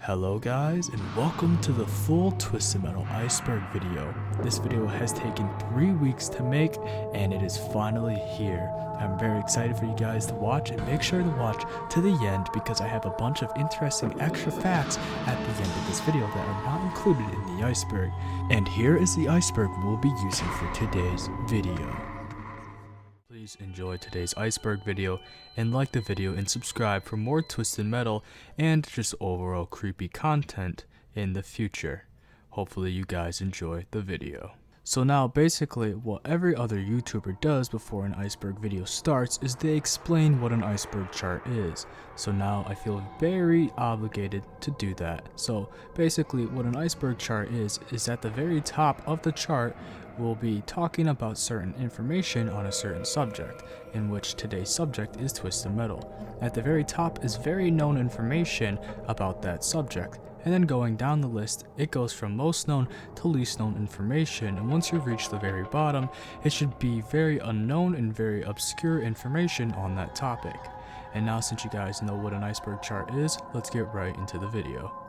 Hello guys, and welcome to the full Twisted Metal Iceberg video. This video has taken 3 weeks to make, and it is finally here. I'm very excited for you guys to watch, and make sure to watch to the end because I have a bunch of interesting extra facts at the end of this video that are not included in the iceberg. And here is the iceberg we'll be using for today's video. Please enjoy today's iceberg video and like the video and subscribe for more Twisted Metal and just overall creepy content in the future. Hopefully you guys enjoy the video. So now basically what every other YouTuber does before an iceberg video starts is they explain what an iceberg chart is. So now I feel very obligated to do that. So basically what an iceberg chart is at the very top of the chart we'll be talking about certain information on a certain subject, in which today's subject is Twisted Metal. At the very top is very known information about that subject, and then going down the list, it goes from most known to least known information, and once you reach the very bottom, it should be very unknown and very obscure information on that topic. And now since you guys know what an iceberg chart is, let's get right into the video.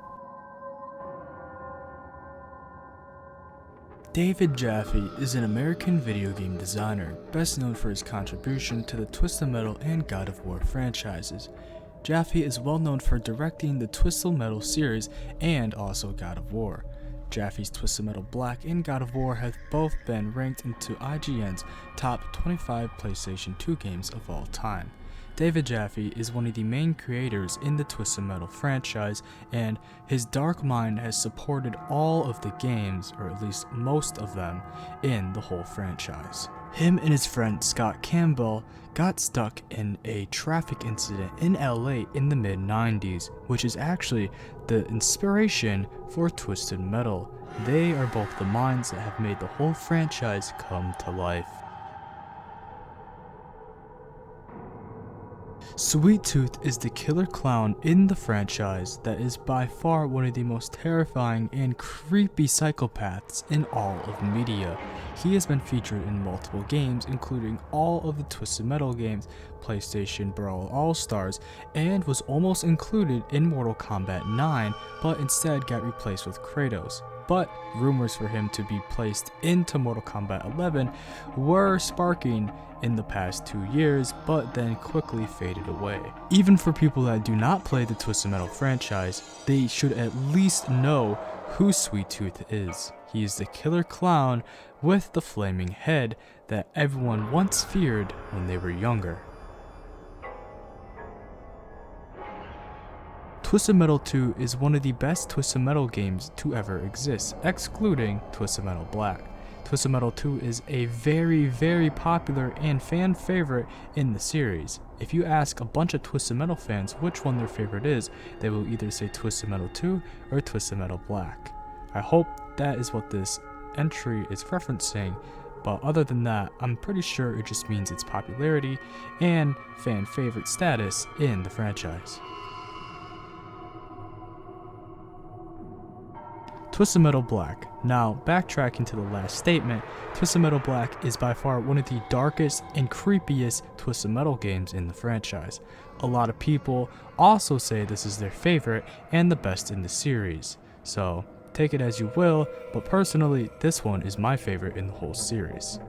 David Jaffe is an American video game designer, best known for his contribution to the Twisted Metal and God of War franchises. Jaffe is well known for directing the Twisted Metal series and also God of War. Jaffe's Twisted Metal Black and God of War have both been ranked into IGN's top 25 PlayStation 2 games of all time. David Jaffe is one of the main creators in the Twisted Metal franchise, and his dark mind has supported all of the games, or at least most of them, in the whole franchise. Him and his friend Scott Campbell got stuck in a traffic incident in LA in the mid-90s, which is actually the inspiration for Twisted Metal. They are both the minds that have made the whole franchise come to life. Sweet Tooth is the killer clown in the franchise that is by far one of the most terrifying and creepy psychopaths in all of media. He has been featured in multiple games, including all of the Twisted Metal games, PlayStation Brawl All-Stars, and was almost included in Mortal Kombat 9, but instead got replaced with Kratos. But rumors for him to be placed into Mortal Kombat 11 were sparking in the past 2 years, but then quickly faded away. Even for people that do not play the Twisted Metal franchise, they should at least know who Sweet Tooth is. He is the killer clown with the flaming head that everyone once feared when they were younger. Twisted Metal 2 is one of the best Twisted Metal games to ever exist, excluding Twisted Metal Black. Twisted Metal 2 is a very popular and fan favorite in the series. If you ask a bunch of Twisted Metal fans which one their favorite is, they will either say Twisted Metal 2 or Twisted Metal Black. I hope that is what this entry is referencing, but other than that, I'm pretty sure it just means its popularity and fan favorite status in the franchise. Twisted Metal Black. Now, backtracking to the last statement, Twisted Metal Black is by far one of the darkest and creepiest Twisted Metal games in the franchise. A lot of people also say this is their favorite and the best in the series. So, take it as you will, but personally, this one is my favorite in the whole series.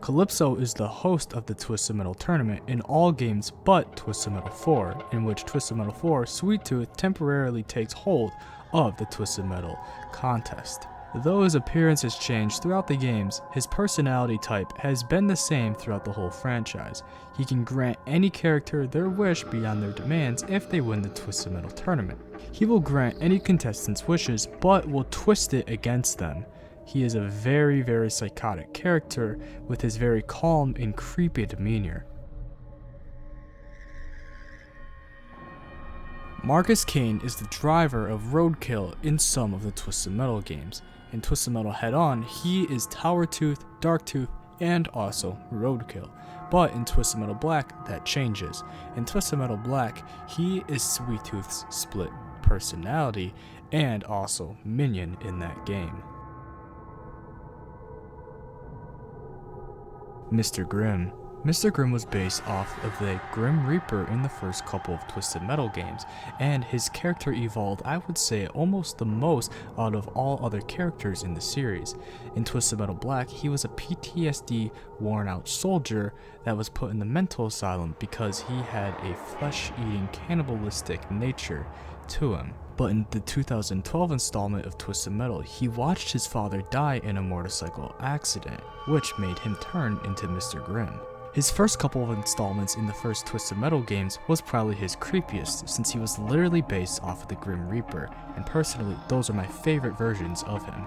Calypso is the host of the Twisted Metal tournament in all games but Twisted Metal 4, in which Twisted Metal 4 Sweet Tooth temporarily takes hold of the Twisted Metal contest. Though his appearance has changed throughout the games, his personality type has been the same throughout the whole franchise. He can grant any character their wish beyond their demands if they win the Twisted Metal tournament. He will grant any contestant's wishes but will twist it against them. He is a very psychotic character with his very calm and creepy demeanor. Marcus Kane is the driver of Roadkill in some of the Twisted Metal games. In Twisted Metal Head On, he is Tower Tooth, Dark Tooth, and also Roadkill. But in Twisted Metal Black, that changes. In Twisted Metal Black, he is Sweet Tooth's split personality and also minion in that game. Mr. Grimm. Mr. Grimm was based off of the Grim Reaper in the first couple of Twisted Metal games, and his character evolved, I would say, almost the most out of all other characters in the series. In Twisted Metal Black, he was a PTSD worn out soldier that was put in the mental asylum because he had a flesh-eating cannibalistic nature to him. But in the 2012 installment of Twisted Metal, he watched his father die in a motorcycle accident, which made him turn into Mr. Grimm. His first couple of installments in the first Twisted Metal games was probably his creepiest, since he was literally based off of the Grim Reaper, and personally, those are my favorite versions of him.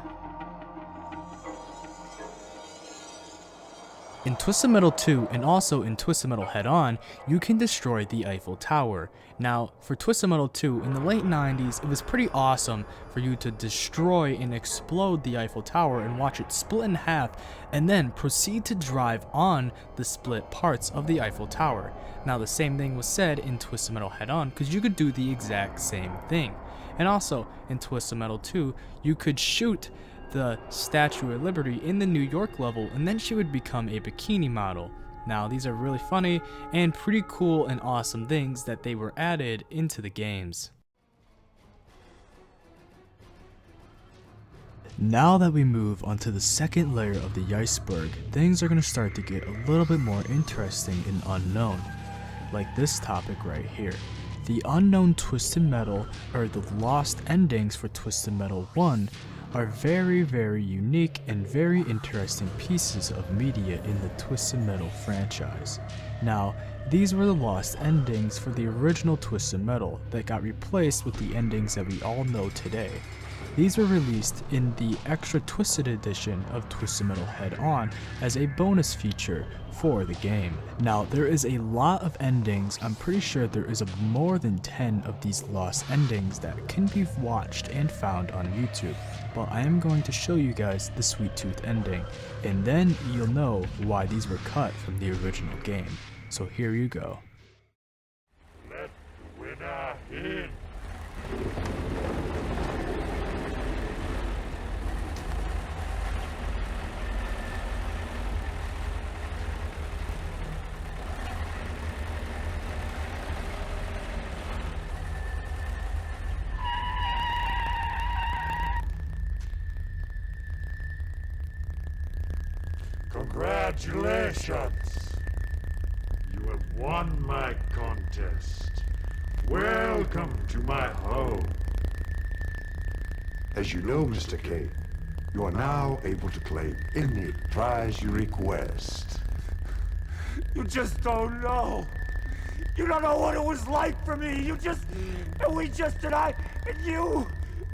In Twisted Metal 2 and also in Twisted Metal Head On, you can destroy the Eiffel Tower. Now, for Twisted Metal 2, in the late 90s, it was pretty awesome for you to destroy and explode the Eiffel Tower and watch it split in half, and then proceed to drive on the split parts of the Eiffel Tower. Now, the same thing was said in Twisted Metal Head On, because you could do the exact same thing. And also, in Twisted Metal 2, you could shoot the Statue of Liberty in the New York level, and then she would become a bikini model. Now, these are really funny and pretty cool and awesome things that they were added into the games. Now that we move onto the second layer of the iceberg, things are going to start to get a little bit more interesting and unknown. Like this topic right here. The unknown Twisted Metal, or the lost endings for Twisted Metal 1, are very, very unique and very interesting pieces of media in the Twisted Metal franchise. Now, these were the lost endings for the original Twisted Metal that got replaced with the endings that we all know today. These were released in the Extra Twisted edition of Twisted Metal Head On as a bonus feature for the game. Now, there is a lot of endings. I'm pretty sure there is more than 10 of these lost endings that can be watched and found on YouTube. But I am going to show you guys the Sweet Tooth ending, and then you'll know why these were cut from the original game. So here you go. Let the winner in. Congratulations! You have won my contest. Welcome to my home. As you know, Mr. K, you are now able to claim any prize you request. You just don't know. You don't know what it was like for me. And I, and you,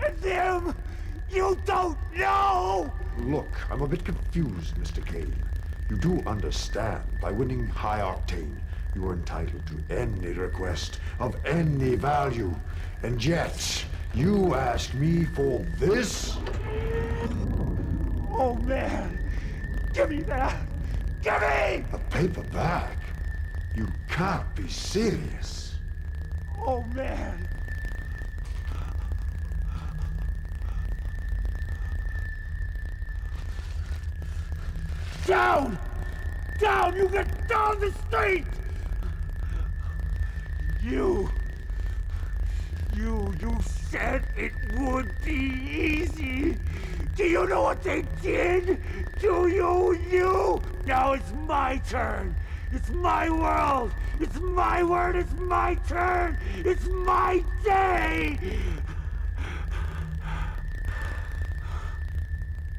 and them. You don't know! Look, I'm a bit confused, Mr. K. You do understand, by winning High Octane, you are entitled to any request of any value. And yet, you asked me for this? Oh, man. Give me that. Give me! A paper bag? You can't be serious. Oh, man. Down! Down! You get down the street! You said it would be easy! Do you know what they did? Do you? Now it's my turn! It's my world! It's my word! It's my turn! It's my day!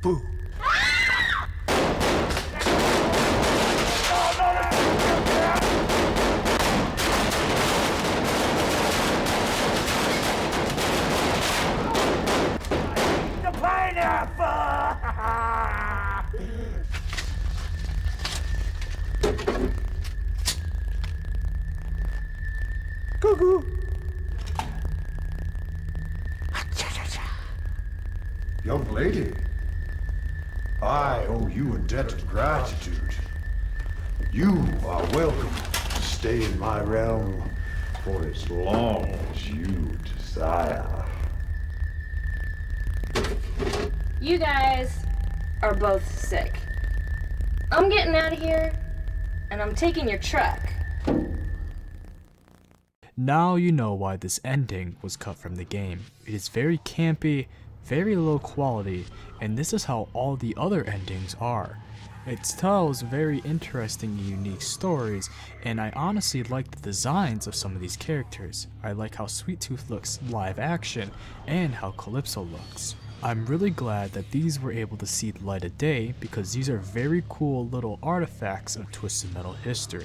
Boo! Cuckoo! Young lady, I owe you a debt of gratitude. You are welcome to stay in my realm for as long as you desire. You guys are both sick. I'm getting out of here. and I'm taking your truck. Now you know why this ending was cut from the game. It is very campy, very low quality, and this is how all the other endings are. It tells very interesting and unique stories, and I honestly like the designs of some of these characters. I like how Sweet Tooth looks live action, and how Calypso looks. I'm really glad that these were able to see the light of day, because these are very cool little artifacts of Twisted Metal history.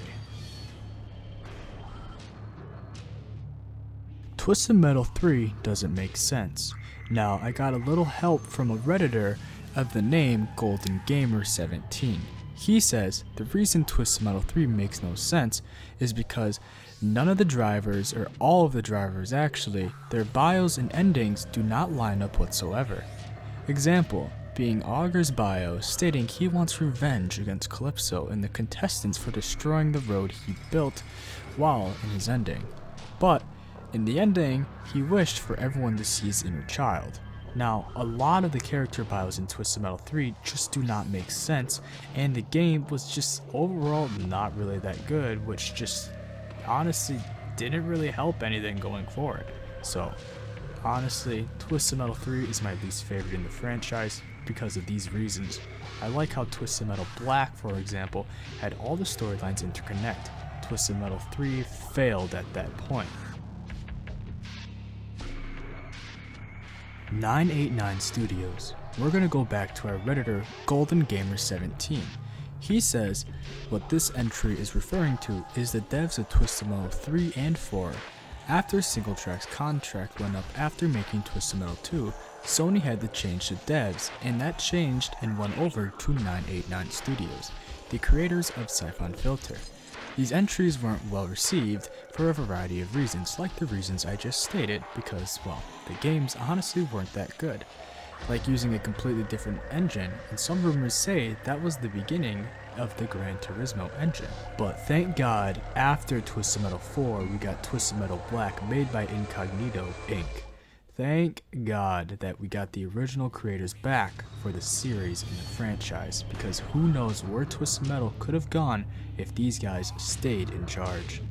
Twisted Metal 3 doesn't make sense. Now, I got a little help from a Redditor of the name Golden Gamer 17. He says the reason Twisted Metal 3 makes no sense is because none of the drivers, or all of the drivers actually, their bios and endings do not line up whatsoever. Example being Augur's bio stating he wants revenge against Calypso and the contestants for destroying the road he built while in his ending. But in the ending, he wished for everyone to see his inner child. Now, a lot of the character bios in Twisted Metal 3 just do not make sense, and the game was just overall not really that good, which just honestly didn't really help anything going forward. So, honestly, Twisted Metal 3 is my least favorite in the franchise because of these reasons. I like how Twisted Metal Black, for example, had all the storylines interconnect. Twisted Metal 3 failed at that point. 989 Studios. We're gonna go back to our Redditor Golden Gamer 17. He says what this entry is referring to is the devs of Twisted Metal 3 and 4. After Singletrack's contract went up after making Twisted Metal 2, Sony had to change the devs, and that changed and went over to 989 Studios, the creators of Siphon Filter. These entries weren't well received for a variety of reasons, like the reasons I just stated, because, well, the games honestly weren't that good. Like using a completely different engine, and some rumors say that was the beginning of the Gran Turismo engine. But thank God, after Twisted Metal 4, we got Twisted Metal Black made by Incognito Inc. Thank God that we got the original creators back for the series and the franchise, because who knows where Twisted Metal could have gone if these guys stayed in charge.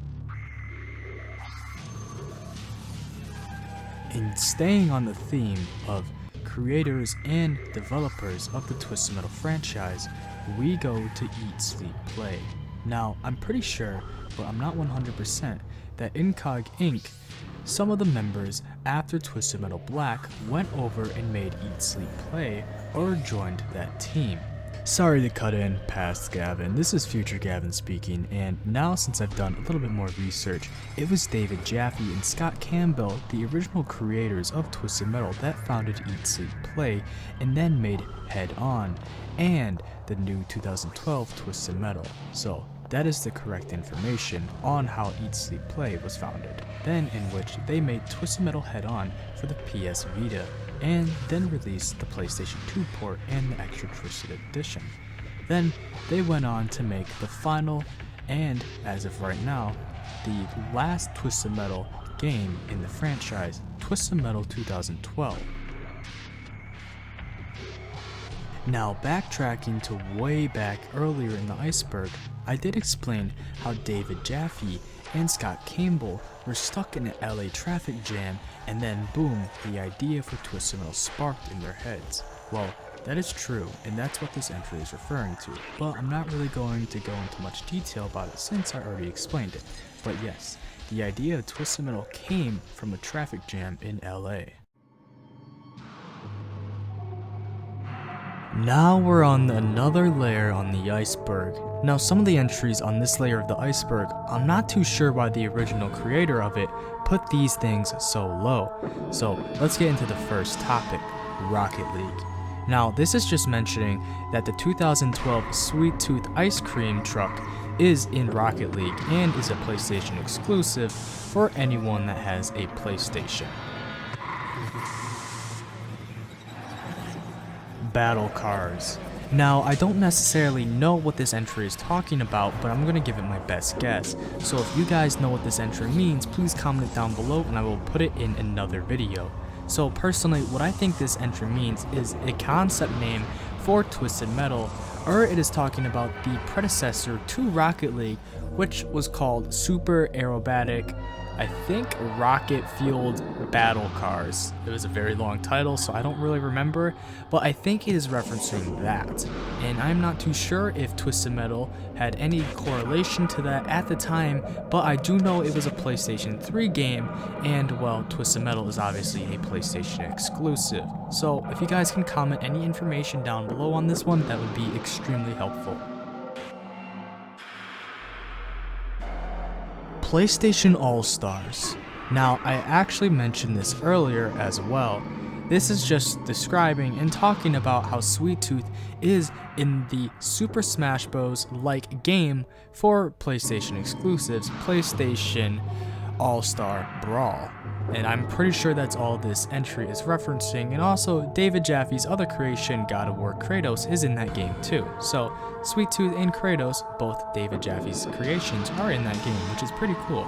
In staying on the theme of creators and developers of the Twisted Metal franchise, we go to Eat, Sleep, Play. Now, I'm pretty sure, but I'm not 100%, that Incog Inc., some of the members after Twisted Metal Black went over and made Eat, Sleep, Play, or joined that team. Sorry to cut in past Gavin, this is future Gavin speaking, and now since I've done a little bit more research, it was David Jaffe and Scott Campbell, the original creators of Twisted Metal, that founded Eat, Sleep, Play, and then made Head On, and the new 2012 Twisted Metal. So that is the correct information on how Eat, Sleep, Play was founded, then in which they made Twisted Metal Head On for the PS Vita, and then released the PlayStation 2 port and the Extra Twisted Edition. Then they went on to make the final, and as of right now, the last Twisted Metal game in the franchise, Twisted Metal 2012. Now, backtracking to way back earlier in the Iceberg, I did explain how David Jaffe and Scott Campbell were stuck in an LA traffic jam, and then boom, the idea for Twisted Metal sparked in their heads. Well, that is true, and that's what this entry is referring to, but I'm not really going to go into much detail about it since I already explained it. But yes, the idea of Twisted Metal came from a traffic jam in LA. Now we're on another layer on the iceberg. Now some of the entries on this layer of the iceberg, I'm not too sure why the original creator of it put these things so low. So let's get into the first topic, Rocket League. Now this is just mentioning that the 2012 Sweet Tooth ice cream truck is in Rocket League and is a PlayStation exclusive for anyone that has a PlayStation. Battle cars. Now, I don't necessarily know what this entry is talking about, but I'm gonna give it my best guess. So if you guys know what this entry means, please comment it down below and I will put it in another video. So personally, what I think this entry means is a concept name for Twisted Metal, or it is talking about the predecessor to Rocket League, which was called Super Aerobatic, I think, Rocket Fueled Battle Cars. It was a very long title, so I don't really remember, but I think it is referencing that. And I'm not too sure if Twisted Metal had any correlation to that at the time, but I do know it was a PlayStation 3 game, and well, Twisted Metal is obviously a PlayStation exclusive. So if you guys can comment any information down below on this one, that would be extremely helpful. PlayStation All-Stars. Now, I actually mentioned this earlier as well. This is just describing and talking about how Sweet Tooth is in the Super Smash Bros. Like game for PlayStation exclusives, PlayStation All-Star Brawl. And I'm pretty sure that's all this entry is referencing, and also David Jaffe's other creation, God of War Kratos, is in that game too. So Sweet Tooth and Kratos, both David Jaffe's creations, are in that game, which is pretty cool.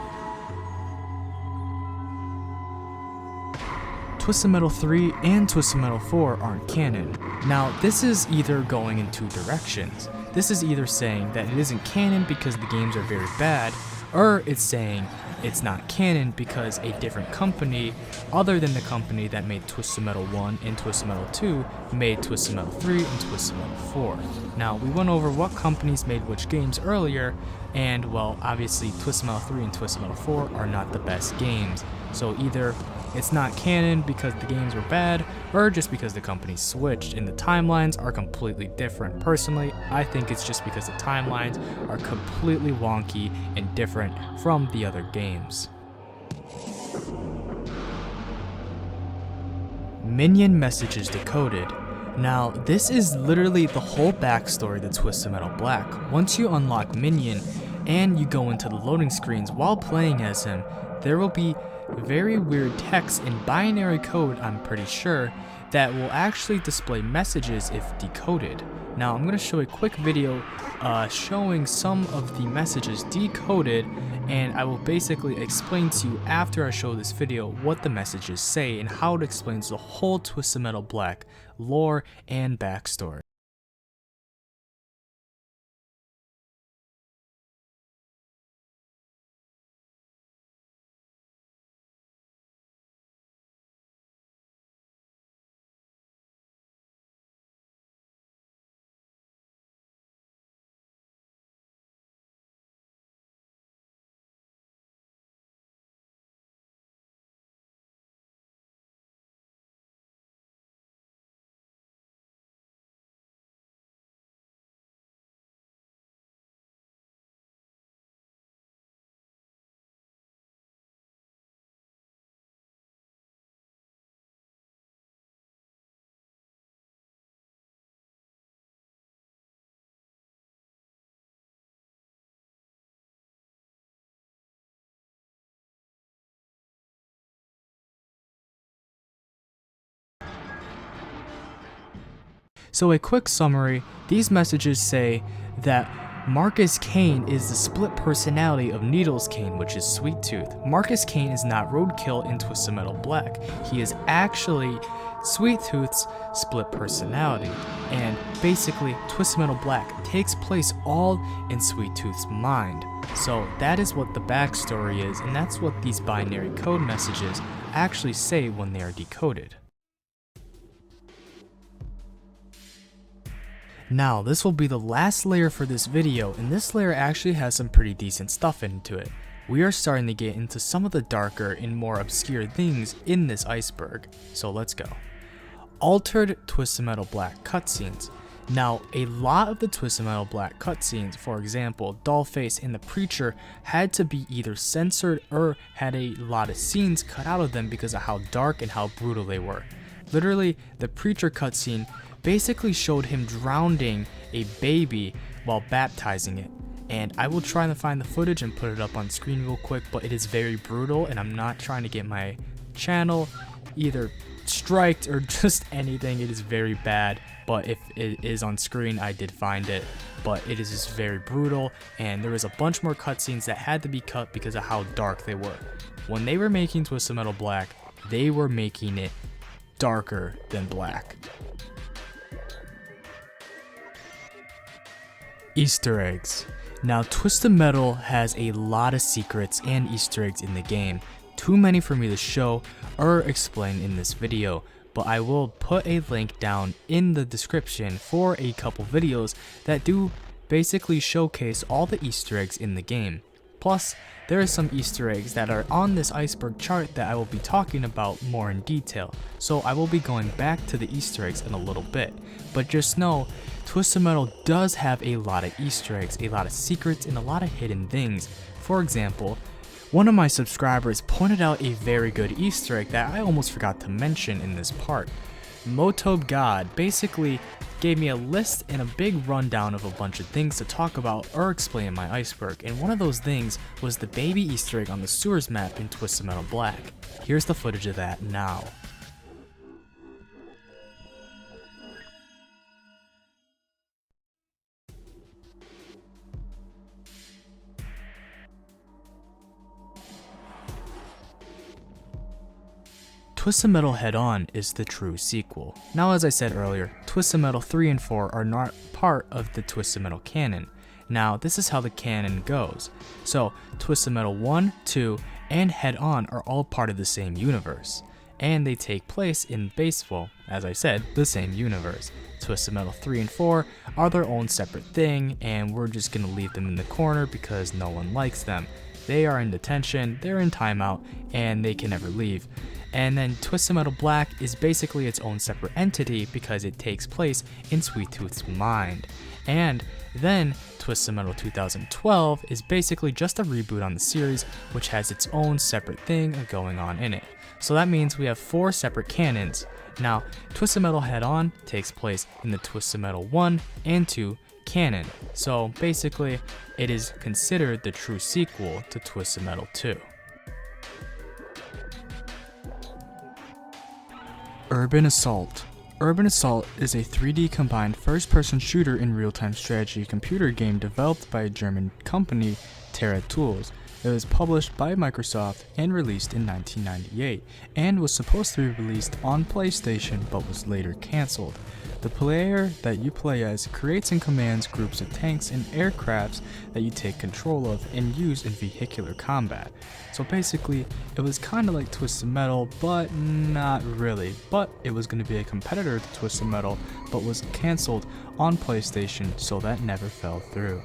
Twisted Metal 3 and Twisted Metal 4 aren't canon. Now, this is either going in two directions. This is either saying that it isn't canon because the games are very bad, or it's saying it's not canon because a different company, other than the company that made Twisted Metal 1 and Twisted Metal 2, made Twisted Metal 3 and Twisted Metal 4. Now, we went over what companies made which games earlier, and well, obviously Twisted Metal 3 and Twisted Metal 4 are not the best games. So either it's not canon because the games were bad, or just because the company switched and the timelines are completely different. Personally, I think it's just because the timelines are completely wonky and different from the other games. Minion messages decoded. Now, this is literally the whole backstory to Twisted Metal Black. Once you unlock Minion and you go into the loading screens while playing as him, there will be very weird text in binary code, I'm pretty sure, that will actually display messages if decoded. Now, I'm going to show a quick video showing some of the messages decoded, and I will basically explain to you after I show this video what the messages say and how it explains the whole Twisted Metal Black lore and backstory. So a quick summary, these messages say that Marcus Kane is the split personality of Needles Kane, which is Sweet Tooth. Marcus Kane is not Roadkill in Twisted Metal Black. He is actually Sweet Tooth's split personality. And basically, Twisted Metal Black takes place all in Sweet Tooth's mind. So that is what the backstory is, and that's what these binary code messages actually say when they are decoded. Now, this will be the last layer for this video, and this layer actually has some pretty decent stuff into it. We are starting to get into some of the darker and more obscure things in this iceberg, so let's go. Altered Twisted Metal Black cutscenes. Now, a lot of the Twisted Metal Black cutscenes, for example, Dollface and the Preacher, had to be either censored or had a lot of scenes cut out of them because of how dark and how brutal they were. Literally, the Preacher cutscene basically showed him drowning a baby while baptizing it. And I will try to find the footage and put it up on screen real quick, but it is very brutal, and I'm not trying to get my channel either striked or just anything. It is very bad, but if it is on screen, I did find it. But it is just very brutal, and there was a bunch more cutscenes that had to be cut because of how dark they were. When they were making Twisted Metal Black, they were making it darker than black. Easter eggs. Now, Twisted Metal has a lot of secrets and Easter eggs in the game. Too many for me to show or explain in this video, but I will put a link down in the description for a couple videos that do basically showcase all the Easter eggs in the game. Plus, there are some Easter eggs that are on this iceberg chart that I will be talking about more in detail, so I will be going back to the Easter eggs in a little bit. But just know, Twisted Metal does have a lot of Easter eggs, a lot of secrets, and a lot of hidden things. For example, one of my subscribers pointed out a very good Easter egg that I almost forgot to mention in this part. Motob God basically gave me a list and a big rundown of a bunch of things to talk about or explain in my iceberg, and one of those things was the baby Easter egg on the sewers map in Twisted Metal Black. Here's the footage of that now. Twisted Metal Head On is the true sequel. Now, as I said earlier, Twisted Metal 3 and 4 are not part of the Twisted Metal canon. Now, this is how the canon goes. So, Twisted Metal 1, 2, and Head On are all part of the same universe. And they take place in as I said, the same universe. Twisted Metal 3 and 4 are their own separate thing, and we're just gonna leave them in the corner because no one likes them. They are in detention, they're in timeout, and they can never leave. And then Twisted Metal Black is basically its own separate entity because it takes place in Sweet Tooth's mind. And then Twisted Metal 2012 is basically just a reboot on the series, which has its own separate thing going on in it. So that means we have 4 separate canons. Now, Twisted Metal Head On takes place in the Twisted Metal 1 and 2 canon. So basically, it is considered the true sequel to Twisted Metal 2. Urban Assault. Urban Assault is a 3D combined first-person shooter in real-time strategy computer game developed by a German company, Terra Tools. It was published by Microsoft and released in 1998, and was supposed to be released on PlayStation but was later cancelled. The player that you play as creates and commands groups of tanks and aircrafts that you take control of and use in vehicular combat. So basically, it was kind of like Twisted Metal, but not really. But it was going to be a competitor to Twisted Metal, but was cancelled on PlayStation, so that never fell through.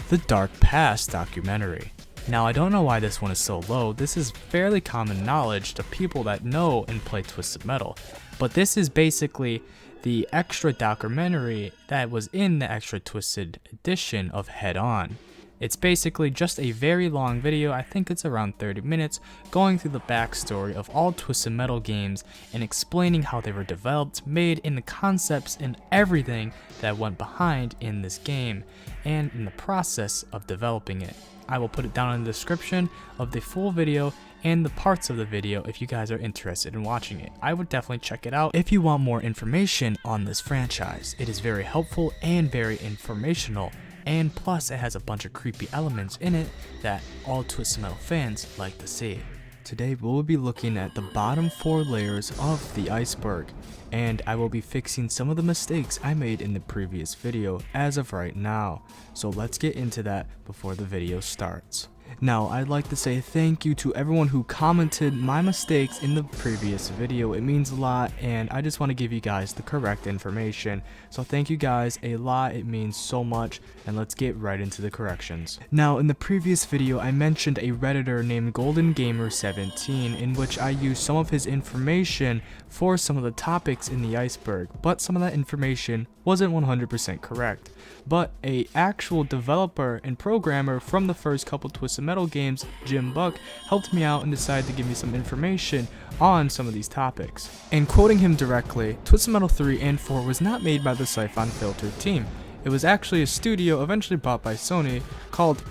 The Dark Past documentary. Now, I don't know why this one is so low. This is fairly common knowledge to people that know and play Twisted Metal, but this is basically the extra documentary that was in the extra Twisted edition of Head On. It's basically just a very long video, I think it's around 30 minutes, going through the backstory of all Twisted Metal games and explaining how they were developed, made, and the concepts and everything that went behind in this game and in the process of developing it. I will put it down in the description of the full video and the parts of the video if you guys are interested in watching it. I would definitely check it out if you want more information on this franchise. It is very helpful and very informational, and plus it has a bunch of creepy elements in it that all Twisted Metal fans like to see. Today we'll be looking at the bottom 4 layers of the iceberg, and I will be fixing some of the mistakes I made in the previous video as of right now. So let's get into that before the video starts. Now, I'd like to say thank you to everyone who commented my mistakes in the previous video. It means a lot, and I just want to give you guys the correct information. So thank you guys a lot, it means so much, and let's get right into the corrections. Now, in the previous video, I mentioned a Redditor named GoldenGamer17 in which I used some of his information for some of the topics in the iceberg, but some of that information wasn't 100% correct. But a actual developer and programmer from the first couple Twisted Metal games, Jim Buck, helped me out and decided to give me some information on some of these topics. And quoting him directly, Twisted Metal 3 and 4 was not made by the Siphon Filter team. It was actually a studio eventually bought by Sony called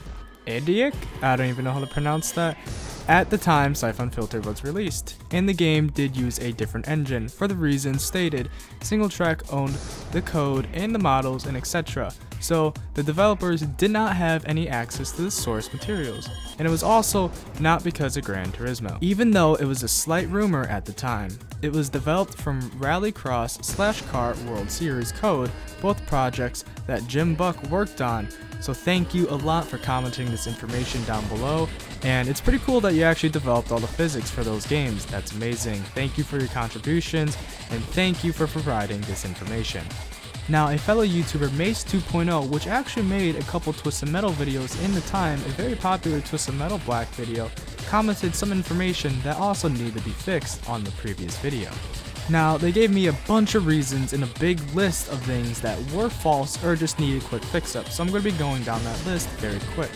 Edic? I don't even know how to pronounce that. at the time Siphon Filter was released, and the game did use a different engine for the reasons stated. SingleTrack owned the code and the models and etc. So the developers did not have any access to the source materials, and it was also not because of Gran Turismo. Even though it was a slight rumor at the time, it was developed from Rallycross/Kart World Series code, both projects that Jim Buck worked on. So thank you a lot for commenting this information down below, and it's pretty cool that you actually developed all the physics for those games. That's amazing. Thank you for your contributions, and thank you for providing this information. Now, a fellow YouTuber, Mace 2.0, which actually made a couple Twisted Metal videos in the time, a very popular Twisted Metal Black video, commented some information that also needed to be fixed on the previous video. Now, they gave me a bunch of reasons and a big list of things that were false or just needed quick fix-up, so I'm going to be going down that list very quick.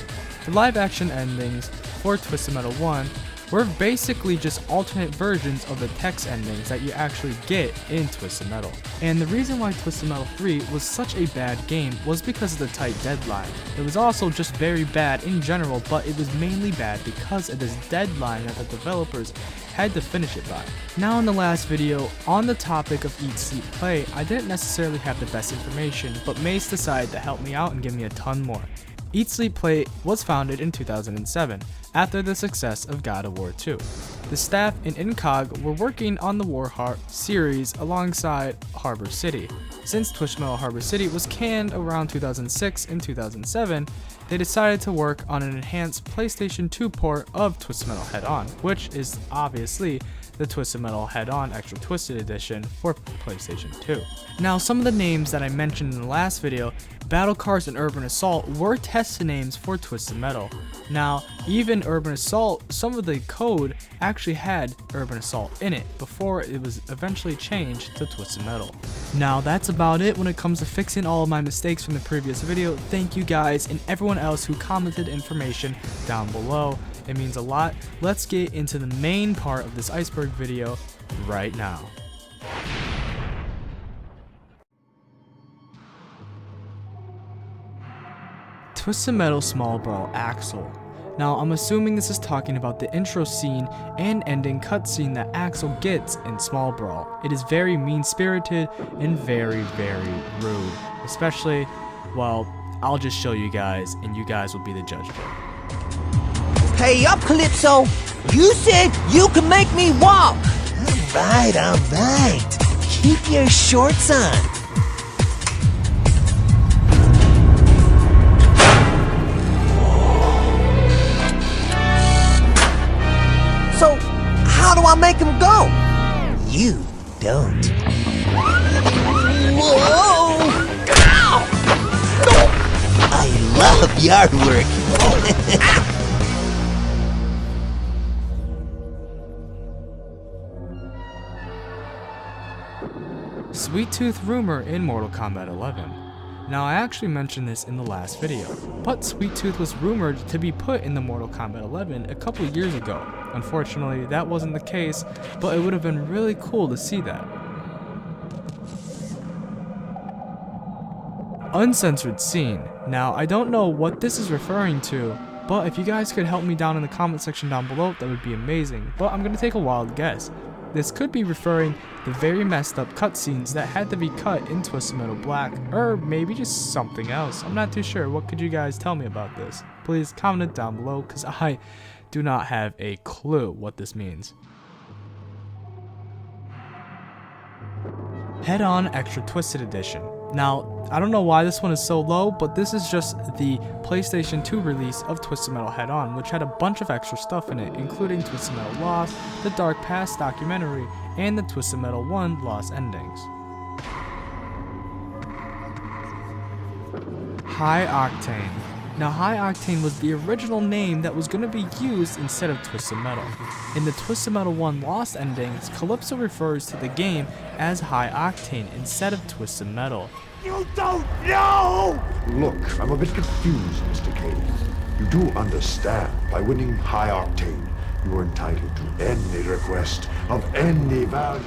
The live action endings for Twisted Metal 1 were basically just alternate versions of the text endings that you actually get in Twisted Metal. And the reason why Twisted Metal 3 was such a bad game was because of the tight deadline. It was also just very bad in general, but it was mainly bad because of this deadline that the developers had to finish it by. Now in the last video, on the topic of Eat Sleep Play, I didn't necessarily have the best information, but Mace decided to help me out and give me a ton more. Eat Sleep Play was founded in 2007, after the success of God of War 2. The staff in Incog were working on the Warheart series alongside Harbor City. Since Twisted Metal Harbor City was canned around 2006 and 2007, they decided to work on an enhanced PlayStation 2 port of Twisted Metal Head-On, which is obviously the Twisted Metal Head-On Extra Twisted Edition for PlayStation 2. Now, some of the names that I mentioned in the last video, Battle Cars and Urban Assault, were tested names for Twisted Metal. Now, even Urban Assault, some of the code actually had Urban Assault in it before it was eventually changed to Twisted Metal. Now, that's about it when it comes to fixing all of my mistakes from the previous video. Thank you guys and everyone else who commented information down below. It means a lot. Let's get into the main part of this Iceberg video right now. Twisted Metal Small Brawl Axel. Now, I'm assuming this is talking about the intro scene and ending cutscene that Axel gets in Small Brawl. It is very mean-spirited and very, very rude. Especially, well, I'll just show you guys and you guys will be the judge. Hey up, Calypso! You said you can make me walk! Alright. Keep your shorts on. So, how do I make him go? You don't. Whoa! Ow! I love yard work. Sweet Tooth rumor in Mortal Kombat 11. Now, I actually mentioned this in the last video, but Sweet Tooth was rumored to be put in the Mortal Kombat 11 a couple years ago. Unfortunately, that wasn't the case, but it would have been really cool to see that. Uncensored scene. Now, I don't know what this is referring to, but if you guys could help me down in the comment section down below, that would be amazing. But I'm gonna take a wild guess. This could be referring to very messed up cutscenes that had to be cut in Twisted Metal Black, or maybe just something else. I'm not too sure. What could you guys tell me about this? Please comment it down below, because I do not have a clue what this means. Head-On Extra Twisted Edition. Now, I don't know why this one is so low, but this is just the PlayStation 2 release of Twisted Metal Head-On, which had a bunch of extra stuff in it, including Twisted Metal Lost, the Dark Past documentary, and the Twisted Metal 1 Lost Endings. High Octane. Now, High Octane was the original name that was going to be used instead of Twisted Metal. In the Twisted Metal 1 Lost Endings, Calypso refers to the game as High Octane instead of Twisted Metal. You don't know! Look, I'm a bit confused, Mr. Cave. You do understand, by winning High Octane, you are entitled to any request of any value.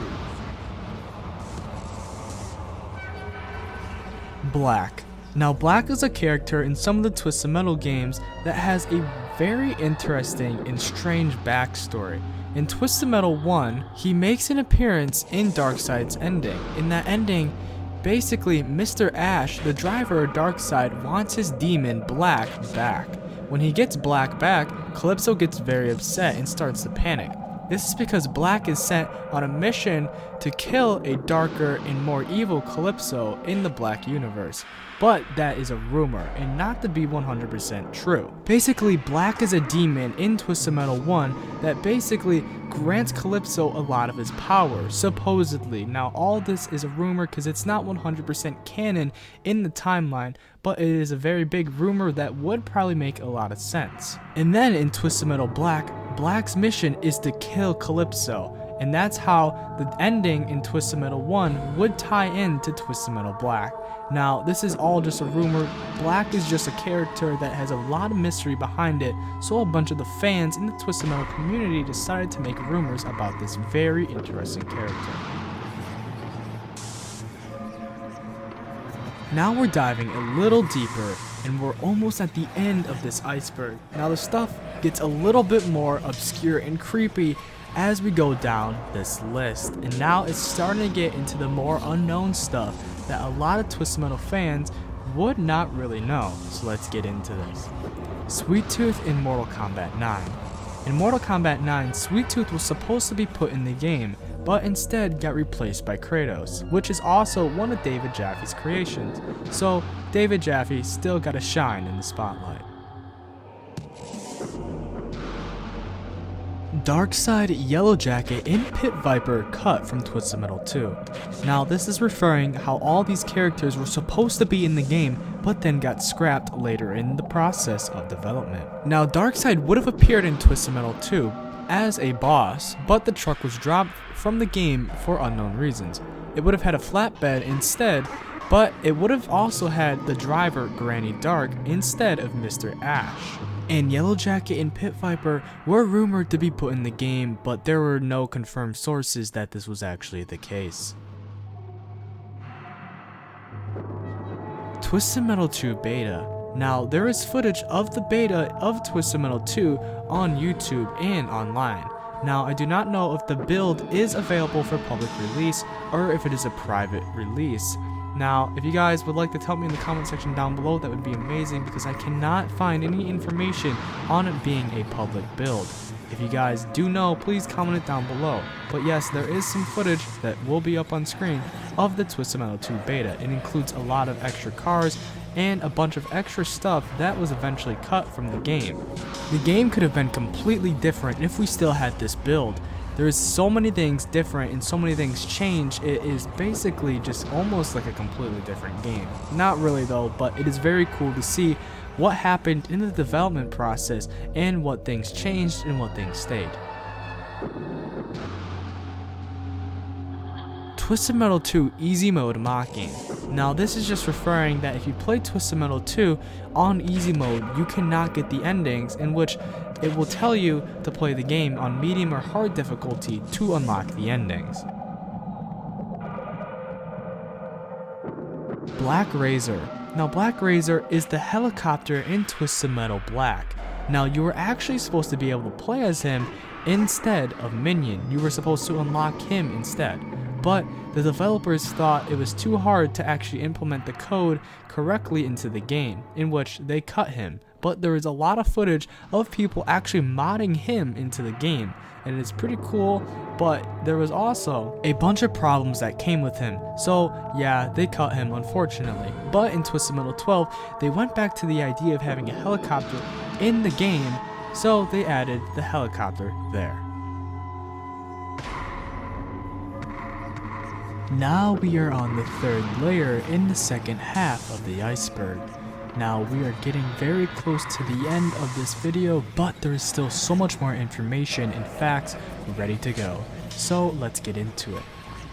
Black. Now, Black is a character in some of the Twisted Metal games that has a very interesting and strange backstory. In Twisted Metal 1, he makes an appearance in Darkseid's ending. In that ending, basically, Mr. Ash, the driver of Darkseid, wants his demon Black back. When he gets Black back, Calypso gets very upset and starts to panic. This is because Black is sent on a mission to kill a darker and more evil Calypso in the Black universe. But that is a rumor and not to be 100% true. Basically, Black is a demon in Twisted Metal 1 that basically grants Calypso a lot of his power, supposedly. Now, all this is a rumor because it's not 100% canon in the timeline, but it is a very big rumor that would probably make a lot of sense. And then in Twisted Metal Black, Black's mission is to kill Calypso. And that's how the ending in Twisted Metal 1 would tie into Twisted Metal Black. Now, this is all just a rumor. Black is just a character that has a lot of mystery behind it, so a bunch of the fans in the Twisted Metal community decided to make rumors about this very interesting character. Now we're diving a little deeper, and we're almost at the end of this iceberg. Now the stuff gets a little bit more obscure and creepy as we go down this list, and now it's starting to get into the more unknown stuff that a lot of Twisted Metal fans would not really know. So let's get into this. Sweet Tooth in Mortal Kombat 9. In Mortal Kombat 9, Sweet Tooth was supposed to be put in the game, but instead got replaced by Kratos, which is also one of David Jaffe's creations. So David Jaffe still got to shine in the spotlight. Darkseid, Yellow Jacket, and Pit Viper cut from Twisted Metal 2. Now this is referring how all these characters were supposed to be in the game, but then got scrapped later in the process of development. Now Darkseid would have appeared in Twisted Metal 2 as a boss, but the truck was dropped from the game for unknown reasons. It would have had a flatbed instead, but it would have also had the driver Granny Dark instead of Mr. Ash. And Yellow Jacket and Pit Viper were rumored to be put in the game, but there were no confirmed sources that this was actually the case. Twisted Metal 2 Beta. Now, there is footage of the beta of Twisted Metal 2 on YouTube and online. Now, I do not know if the build is available for public release or if it is a private release. Now, if you guys would like to tell me in the comment section down below, that would be amazing because I cannot find any information on it being a public build. If you guys do know, please comment it down below. But yes, there is some footage that will be up on screen of the Twisted Metal 2 beta. It includes a lot of extra cars and a bunch of extra stuff that was eventually cut from the game. The game could have been completely different if we still had this build. There's so many things different and so many things change, it is basically just almost like a completely different game. Not really though, but it is very cool to see what happened in the development process and what things changed and what things stayed. Twisted Metal 2 Easy Mode Mock Game. Now this is just referring that if you play Twisted Metal 2 on easy mode, you cannot get the endings, in which it will tell you to play the game on medium or hard difficulty to unlock the endings. Black Razor. Now Black Razor is the helicopter in Twisted Metal Black. Now you were actually supposed to be able to play as him instead of Minion. You were supposed to unlock him instead. But the developers thought it was too hard to actually implement the code correctly into the game, in which they cut him. But there is a lot of footage of people actually modding him into the game, and it's pretty cool, but there was also a bunch of problems that came with him. So yeah, they cut him unfortunately. But in Twisted Metal 12, they went back to the idea of having a helicopter in the game, so they added the helicopter there. Now we are on the third layer in the second half of the iceberg. Now we are getting very close to the end of this video, but there is still so much more information and facts ready to go. So let's get into it.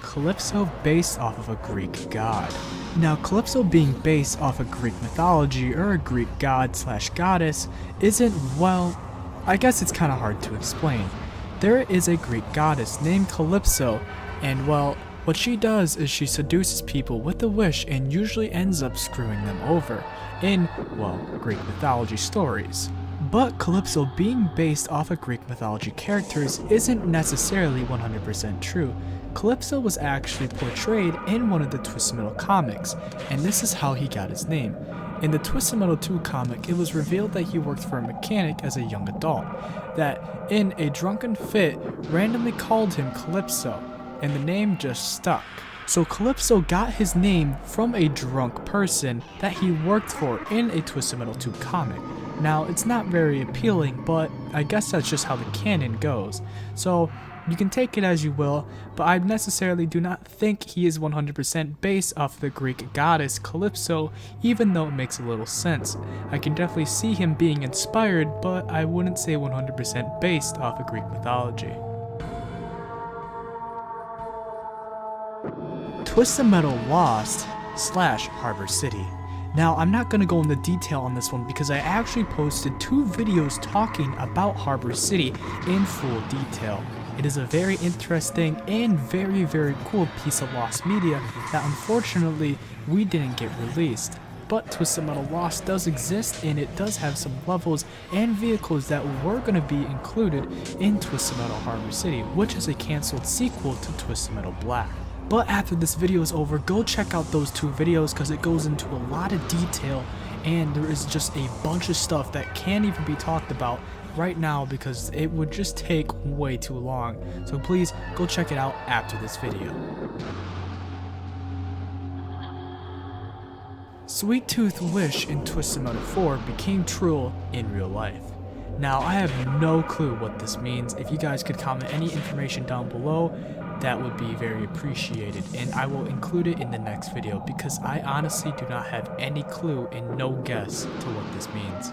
Calypso based off of a Greek god. Now Calypso being based off of Greek mythology or a Greek god slash goddess isn't, well, I guess it's kind of hard to explain. There is a Greek goddess named Calypso, and well, What she does is she seduces people with a wish and usually ends up screwing them over in, well, Greek mythology stories. But Calypso being based off of Greek mythology characters isn't necessarily 100% true. Calypso was actually portrayed in one of the Twisted Metal comics, and this is how he got his name. In the Twisted Metal 2 comic, it was revealed that he worked for a mechanic as a young adult, that in a drunken fit randomly called him Calypso, and the name just stuck. So Calypso got his name from a drunk person that he worked for in a Twisted Metal 2 comic. Now, it's not very appealing, but I guess that's just how the canon goes. So you can take it as you will, but I necessarily do not think he is 100% based off the Greek goddess Calypso, even though it makes a little sense. I can definitely see him being inspired, but I wouldn't say 100% based off of Greek mythology. Twisted Metal Lost / Harbor City. Now, I'm not going to go into detail on this one because I actually posted 2 videos talking about Harbor City in full detail. It is a very interesting and very cool piece of lost media that unfortunately we didn't get released. But Twisted Metal Lost does exist, and it does have some levels and vehicles that were going to be included in Twisted Metal Harbor City, which is a cancelled sequel to Twisted Metal Black. But after this video is over, go check out those 2 videos because it goes into a lot of detail, and there is just a bunch of stuff that can't even be talked about right now because it would just take way too long. So please go check it out after this video. Sweet Tooth's wish in Twisted Metal 4 became true in real life. Now, I have no clue what this means. If you guys could comment any information down below, that would be very appreciated, and I will include it in the next video because I honestly do not have any clue and no guess to what this means.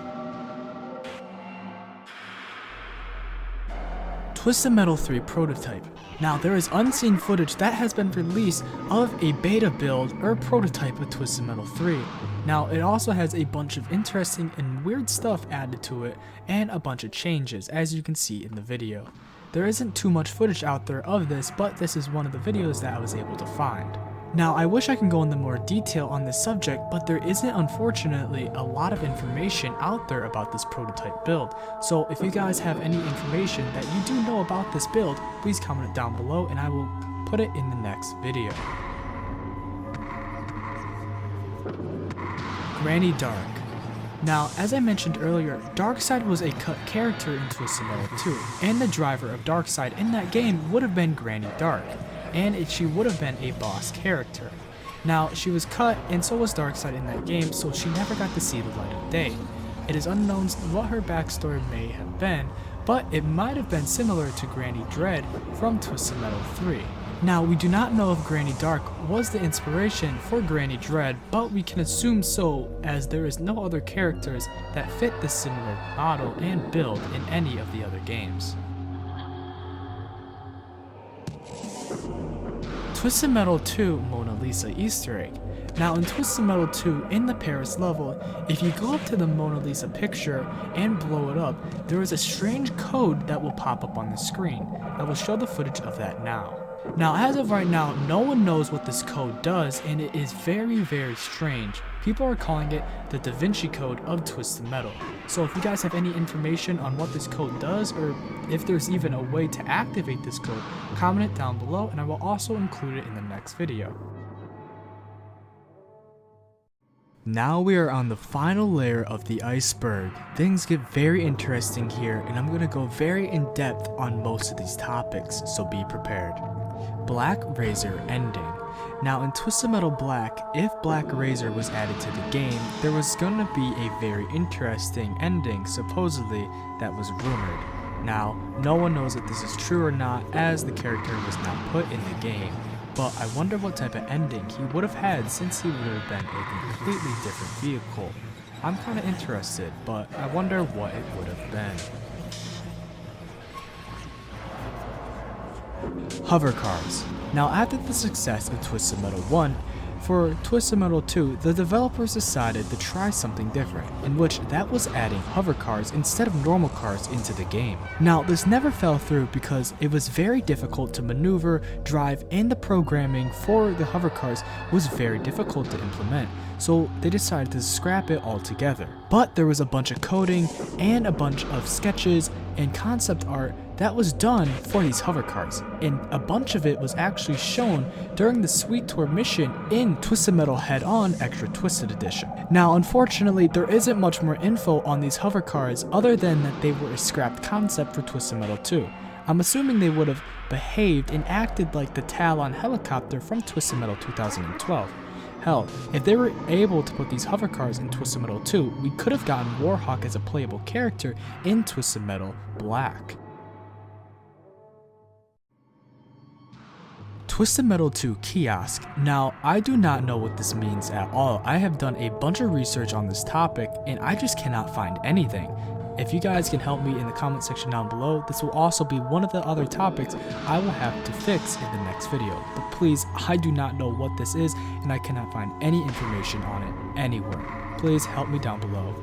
Twisted Metal 3 prototype. Now, there is unseen footage that has been released of a beta build or prototype of Twisted Metal 3. Now, it also has a bunch of interesting and weird stuff added to it and a bunch of changes, as you can see in the video. There isn't too much footage out there of this, but this is one of the videos that I was able to find. Now, I wish I could go into more detail on this subject, but there isn't, unfortunately, a lot of information out there about this prototype build. So if you guys have any information that you do know about this build, please comment it down below and I will put it in the next video. Granny Dark. Now, as I mentioned earlier, Darkseid was a cut character in Twisted Metal 2, and the driver of Darkseid in that game would have been Granny Dark, and she would have been a boss character. Now, she was cut, and so was Darkseid in that game, so she never got to see the light of day. It is unknown what her backstory may have been, but it might have been similar to Granny Dread from Twisted Metal 3. Now, we do not know if Granny Dark was the inspiration for Granny Dread, but we can assume so, as there is no other characters that fit this similar model and build in any of the other games. Twisted Metal 2 Mona Lisa Easter egg. Now, in Twisted Metal 2, in the Paris level, if you go up to the Mona Lisa picture and blow it up, there is a strange code that will pop up on the screen. I will show the footage of that now. Now, as of right now, no one knows what this code does, and it is very strange. People are calling it the Da Vinci Code of Twisted Metal. So if you guys have any information on what this code does, or if there's even a way to activate this code, comment it down below, and I will also include it in the next video. Now we are on the final layer of the iceberg. Things get very interesting here, and I'm going to go very in depth on most of these topics, so be prepared. Black Razor ending. Now, in Twisted Metal Black, if Black Razor was added to the game, there was going to be a very interesting ending, supposedly, that was rumored. Now, no one knows if this is true or not, as the character was not put in the game. But I wonder what type of ending he would have had, since he would have been a completely different vehicle. I'm kind of interested, but I wonder what it would have been. Hover cars. Now, after the success of Twisted Metal 1, for Twisted Metal 2, the developers decided to try something different, in which that was adding hover cars instead of normal cars into the game. Now, this never fell through because it was very difficult to maneuver, drive, and the programming for the hover cars was very difficult to implement, so they decided to scrap it altogether. But there was a bunch of coding and a bunch of sketches and concept art that was done for these hover cars, and a bunch of it was actually shown during the Sweet Tour mission in Twisted Metal Head-On Extra Twisted Edition. Now, unfortunately, there isn't much more info on these hover cars other than that they were a scrapped concept for Twisted Metal 2. I'm assuming they would have behaved and acted like the Talon helicopter from Twisted Metal 2012. Hell, if they were able to put these hover cars in Twisted Metal 2, we could have gotten Warhawk as a playable character in Twisted Metal Black. Twisted Metal 2 Kiosk. Now, I do not know what this means at all. I have done a bunch of research on this topic and I just cannot find anything. If you guys can help me in the comment section down below, this will also be one of the other topics I will have to fix in the next video. But please, I do not know what this is and I cannot find any information on it anywhere. Please help me down below.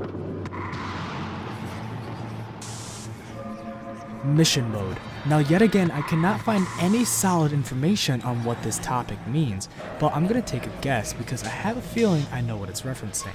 Mission mode. Now yet again, I cannot find any solid information on what this topic means, but I'm gonna take a guess because I have a feeling I know what it's referencing.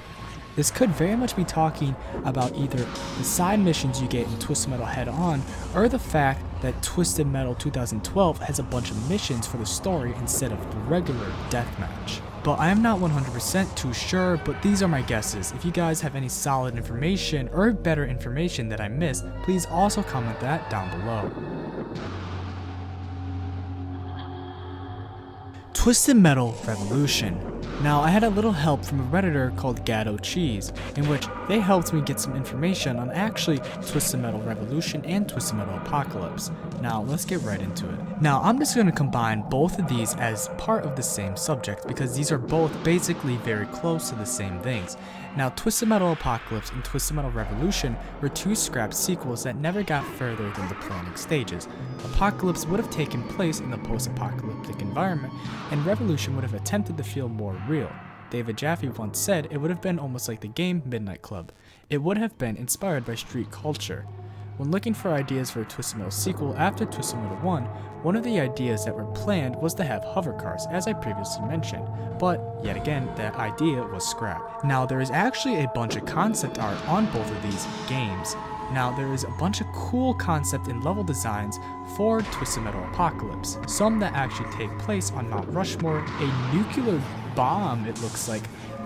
This could very much be talking about either the side missions you get in Twisted Metal Head-On, or the fact that Twisted Metal 2012 has a bunch of missions for the story instead of the regular deathmatch. But I am not 100% too sure, but these are my guesses. If you guys have any solid information or better information that I missed, please also comment that down below. Twisted Metal Revolution. Now, I had a little help from a redditor called Gatto Cheese, in which they helped me get some information on actually Twisted Metal Revolution and Twisted Metal Apocalypse. Now, let's get right into it. Now, I'm just going to combine both of these as part of the same subject because these are both basically very close to the same things. Now, Twisted Metal Apocalypse and Twisted Metal Revolution were two scrapped sequels that never got further than the planning stages. Apocalypse would have taken place in the post-apocalyptic environment, and Revolution would have attempted to feel more real. David Jaffe once said it would have been almost like the game Midnight Club. It would have been inspired by street culture. When looking for ideas for a Twisted Metal sequel after Twisted Metal 1, one of the ideas that were planned was to have hover cars, as I previously mentioned, but yet again, that idea was scrapped. Now, there is actually a bunch of concept art on both of these games. Now, there is a bunch of cool concept and level designs for Twisted Metal Apocalypse, some that actually take place on Mount Rushmore. A nuclear bomb, it looks like,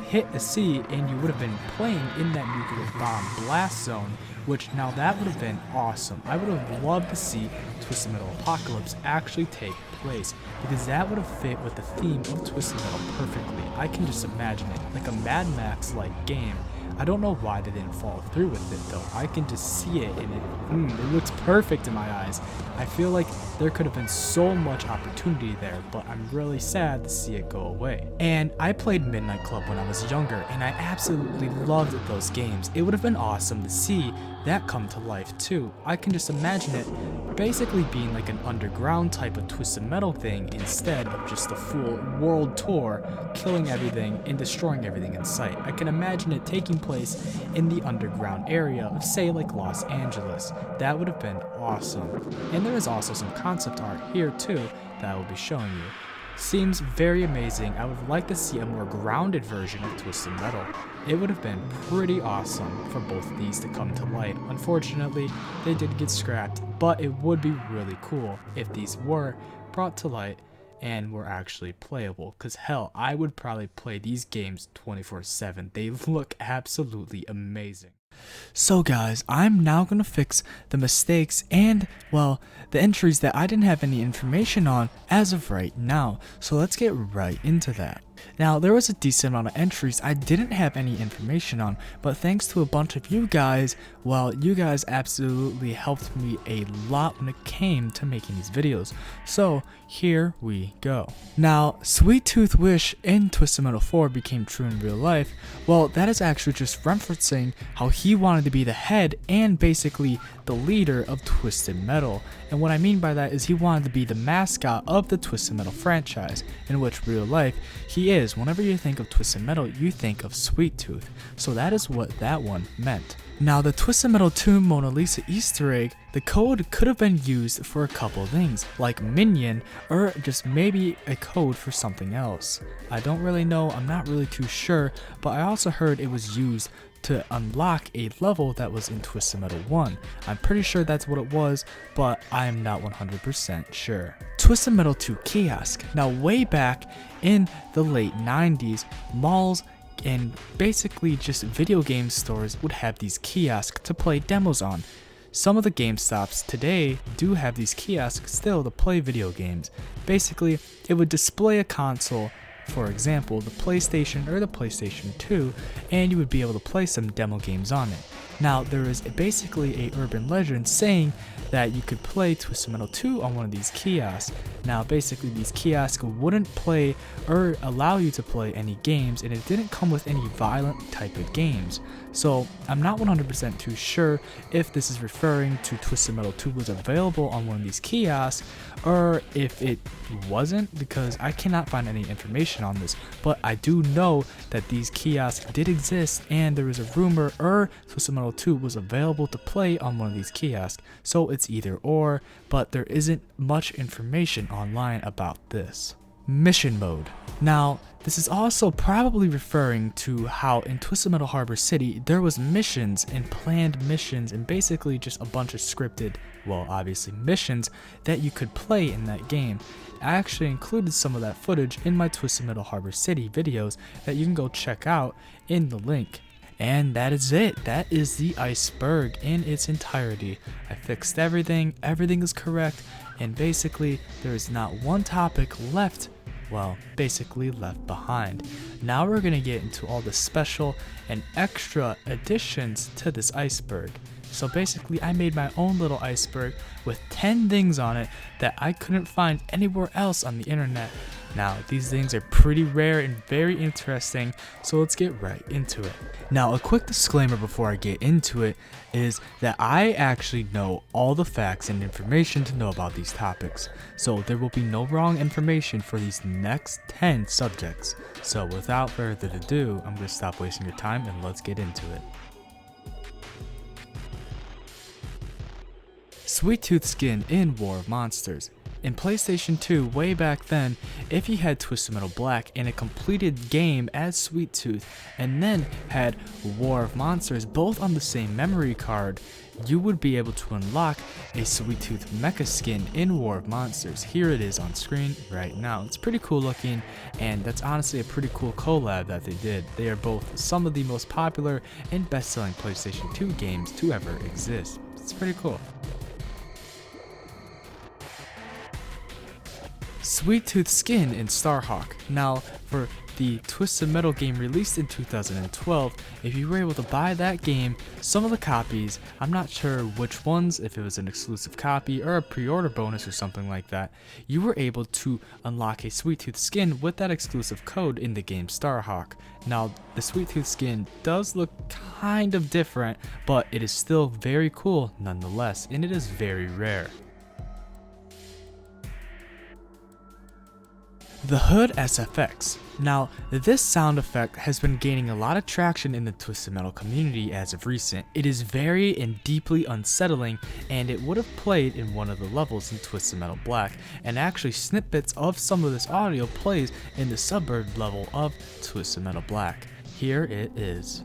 hit a sea and you would have been playing in that nuclear bomb blast zone, which now that would have been awesome. I would have loved to see Twisted Metal Apocalypse actually take place because that would have fit with the theme of Twisted Metal perfectly. I can just imagine it, like a Mad Max-like game. I don't know why they didn't follow through with it though. I can just see it and it looks perfect in my eyes. I feel like there could have been so much opportunity there, but I'm really sad to see it go away. And I played Midnight Club when I was younger and I absolutely loved those games. It would have been awesome to see that come to life too. I can just imagine it basically being like an underground type of Twisted Metal thing instead of just a full world tour, killing everything and destroying everything in sight. I can imagine it taking place in the underground area of, say, like Los Angeles. That would have been awesome. And there is also some concept art here too that I will be showing you. Seems very amazing. I would like to see a more grounded version of Twisted Metal. It would have been pretty awesome for both of these to come to light. Unfortunately, they did get scrapped, but it would be really cool if these were brought to light and were actually playable, because hell, I would probably play these games 24/7. They look absolutely amazing. So guys, I'm now going to fix the mistakes and, well, the entries that I didn't have any information on as of right now. So let's get right into that. Now, there was a decent amount of entries I didn't have any information on, but thanks to a bunch of you guys, well, you guys absolutely helped me a lot when it came to making these videos. So here we go. Now, Sweet Tooth Wish in Twisted Metal 4 became true in real life. Well, that is actually just referencing how he wanted to be the head and basically the leader of Twisted Metal. And what I mean by that is he wanted to be the mascot of the Twisted Metal franchise, in which real life he is. Whenever you think of Twisted Metal, you think of Sweet Tooth. So that is what that one meant. Now, the Twisted Metal 2 Mona Lisa Easter egg, the code could have been used for a couple things, like Minion, or just maybe a code for something else. I don't really know, I'm not really too sure, but I also heard it was used to unlock a level that was in Twisted Metal 1. I'm pretty sure that's what it was, but I am not 100% sure. Twisted Metal 2 Kiosk. Now, way back in the late 90s, malls and basically just video game stores would have these kiosks to play demos on. Some of the GameStops today do have these kiosks still to play video games. Basically, it would display a console, for example, the PlayStation or the PlayStation 2, and you would be able to play some demo games on it. Now, there is basically a urban legend saying that you could play Twisted Metal 2 on one of these kiosks. Now, basically, these kiosks wouldn't play or allow you to play any games, and it didn't come with any violent type of games. So, I'm not 100% too sure if this is referring to Twisted Metal 2 was available on one of these kiosks, or if it wasn't, because I cannot find any information on this. But I do know that these kiosks did exist, and there was a rumor Twisted Metal 2 was available to play on one of these kiosks. So it's either or, but there isn't much information online about this. Mission mode. Now, this is also probably referring to how in Twisted Metal Harbor City there was missions and planned missions and basically just a bunch of scripted, well, obviously missions that you could play in that game. I actually included some of that footage in my Twisted Metal Harbor City videos that you can go check out in the link. And that is it. That is the Iceberg in its entirety. I fixed everything is correct, and basically there is not one topic left, well, basically left behind. Now we're gonna get into all the special and extra additions to this iceberg. So basically I made my own little iceberg with 10 things on it that I couldn't find anywhere else on the internet. Now, these things are pretty rare and very interesting, so let's get right into it. Now, a quick disclaimer before I get into it is that I actually know all the facts and information to know about these topics, so there will be no wrong information for these next 10 subjects. So without further ado, I'm going to stop wasting your time and let's get into it. Sweet Tooth skin in War of Monsters. In PlayStation 2, way back then, if you had Twisted Metal Black in a completed game as Sweet Tooth, and then had War of Monsters both on the same memory card, you would be able to unlock a Sweet Tooth mecha skin in War of Monsters. Here it is on screen right now. It's pretty cool looking, and that's honestly a pretty cool collab that they did. They are both some of the most popular and best-selling PlayStation 2 games to ever exist. It's pretty cool. Sweet Tooth skin in Starhawk. Now, for the Twisted Metal game released in 2012, if you were able to buy that game, some of the copies, I'm not sure which ones, if it was an exclusive copy or a pre-order bonus or something like that, you were able to unlock a Sweet Tooth skin with that exclusive code in the game Starhawk. Now, the Sweet Tooth skin does look kind of different, but it is still very cool nonetheless, and it is very rare. The Hood SFX. Now, this sound effect has been gaining a lot of traction in the Twisted Metal community as of recent. It is very and deeply unsettling, and it would have played in one of the levels in Twisted Metal Black, and actually snippets of some of this audio plays in the suburb level of Twisted Metal Black. Here it is.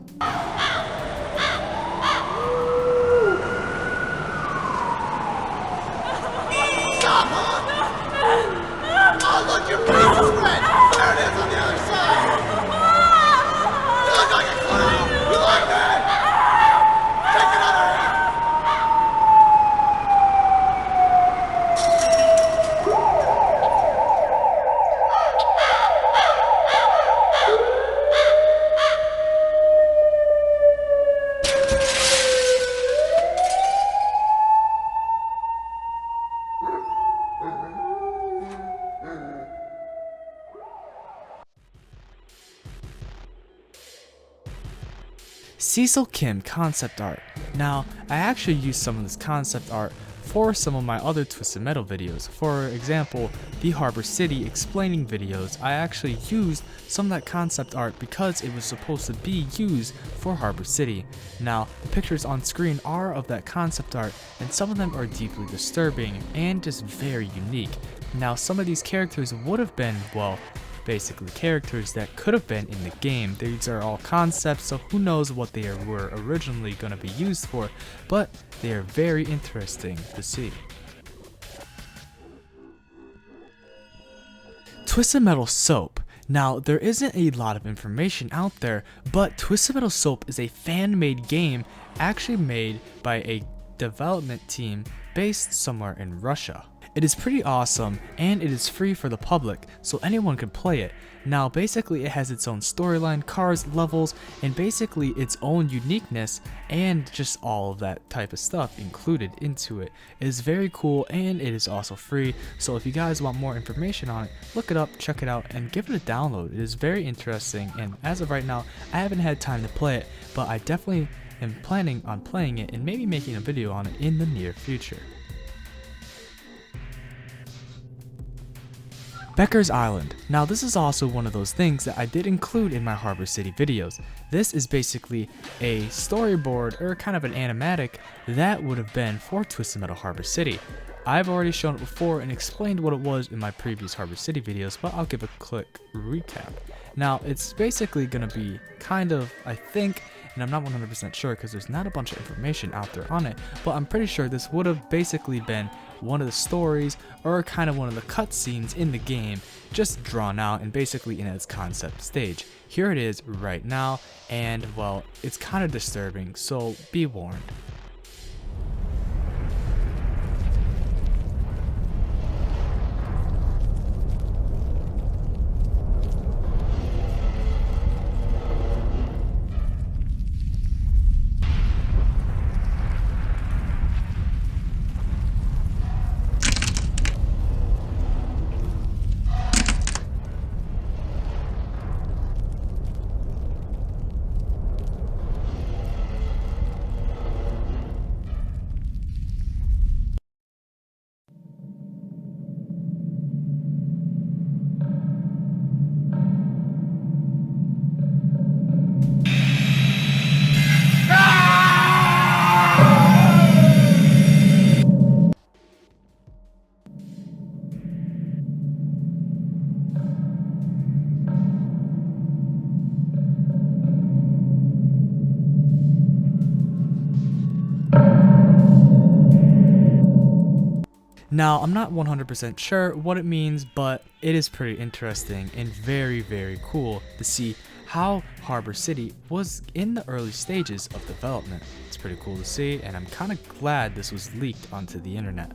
Oh, look, your face is red! There it is on the other side! You look like a clown! You like that? Take another hit! Cecil Kim concept art. Now, I actually used some of this concept art for some of my other Twisted Metal videos. For example, the Harbor City explaining videos, I actually used some of that concept art because it was supposed to be used for Harbor City. Now, the pictures on screen are of that concept art, and some of them are deeply disturbing and just very unique. Now, some of these characters would have been, well, basically characters that could have been in the game. These are all concepts, so who knows what they were originally going to be used for, but they are very interesting to see. Twisted Metal Soap. Now, there isn't a lot of information out there, but Twisted Metal Soap is a fan-made game actually made by a development team based somewhere in Russia. It is pretty awesome, and it is free for the public, so anyone can play it. Now, basically it has its own storyline, cars, levels, and basically its own uniqueness, and just all of that type of stuff included into it. It is very cool, and it is also free, so if you guys want more information on it, look it up, check it out, and give it a download. It is very interesting, and as of right now, I haven't had time to play it, but I definitely am planning on playing it and maybe making a video on it in the near future. Becker's Island. Now, this is also one of those things that I did include in my Harbor City videos. This is basically a storyboard or kind of an animatic that would have been for Twisted Metal Harbor City. I've already shown it before and explained what it was in my previous Harbor City videos, but I'll give a quick recap. Now, it's basically going to be kind of, I think, and I'm not 100% sure because there's not a bunch of information out there on it, but I'm pretty sure this would have basically been one of the stories or kind of one of the cutscenes in the game, just drawn out and basically in its concept stage. Here it is right now, and well, it's kind of disturbing, so be warned. Now, I'm not 100% sure what it means, but it is pretty interesting and very, very cool to see how Harbor City was in the early stages of development. It's pretty cool to see, and I'm kind of glad this was leaked onto the internet.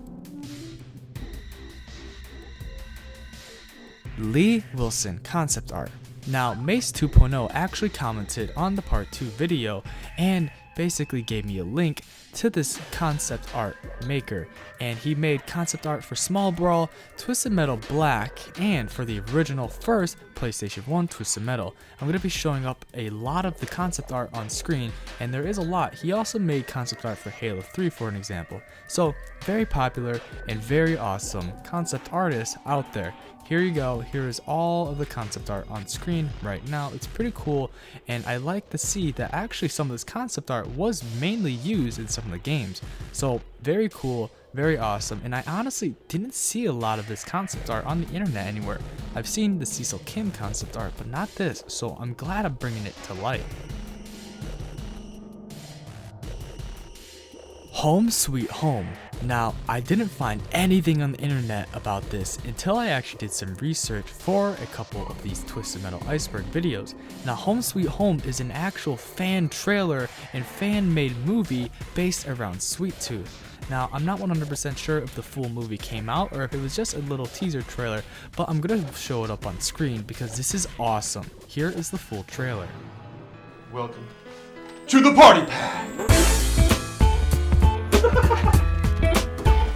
Lee Wilson concept art. Now, Mace 2.0 actually commented on the part 2 video and basically gave me a link to this concept art maker, and he made concept art for Small Brawl, Twisted Metal Black, and for the original first PlayStation 1 Twisted Metal. I'm going to be showing up a lot of the concept art on screen, and there is a lot. He also made concept art for Halo 3 for an example. So very popular and very awesome concept artists out there. Here you go, here is all of the concept art on screen right now. It's pretty cool, and I like to see that actually some of this concept art was mainly used in some of the games. So very cool, very awesome, and I honestly didn't see a lot of this concept art on the internet anywhere. I've seen the Cecil Kim concept art, but not this, so I'm glad I'm bringing it to light. Home Sweet Home. Now, I didn't find anything on the internet about this until I actually did some research for a couple of these Twisted Metal Iceberg videos. Now, Home Sweet Home is an actual fan trailer and fan-made movie based around Sweet Tooth. Now, I'm not 100% sure if the full movie came out or if it was just a little teaser trailer, but I'm gonna show it up on screen because this is awesome. Here is the full trailer. Welcome to the party pack!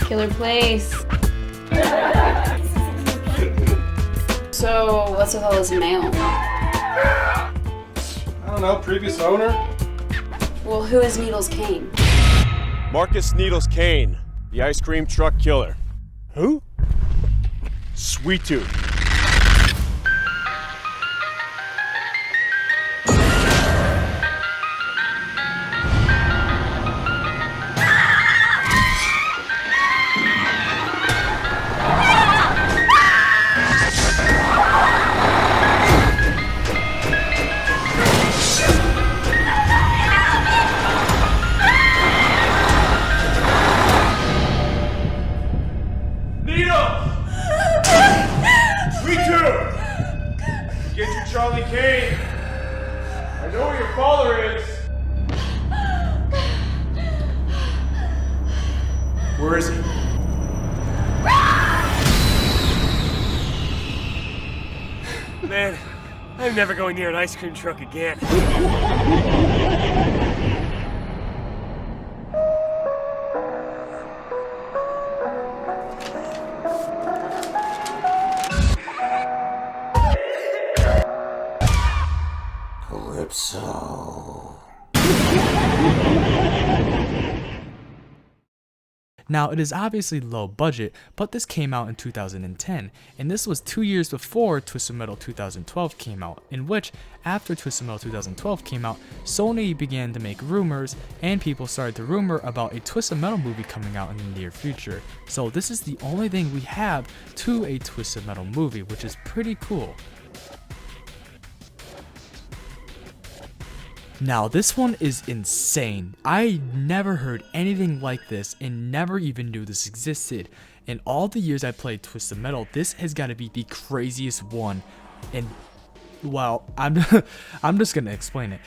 Killer place. So, what's with all this mail? I don't know, previous owner? Well, who is Needles Kane? Marcus Needles Kane, the ice cream truck killer. Who? Sweet Tooth. Charlie Kane. I know where your father is. Where is he? Man, I'm never going near an ice cream truck again. Now, it is obviously low budget, but this came out in 2010, and this was 2 years before Twisted Metal 2012 came out, in which, after Twisted Metal 2012 came out, Sony began to make rumors, and people started to rumor about a Twisted Metal movie coming out in the near future. So this is the only thing we have to a Twisted Metal movie, which is pretty cool. Now, this one is insane. I never heard anything like this and never even knew this existed. In all the years I played Twisted Metal, this has got to be the craziest one. And, well, I'm just going to explain it.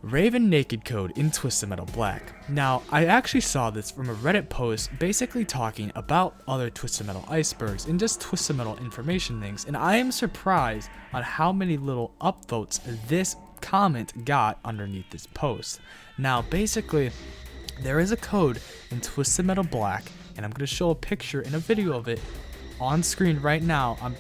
Raven Naked Code in Twisted Metal Black. Now, I actually saw this from a Reddit post basically talking about other Twisted Metal icebergs and just Twisted Metal information things, and I am surprised on how many little upvotes this comment got underneath this post. Now, basically, there is a code in Twisted Metal Black, and I'm going to show a picture and a video of it on screen right now. I'm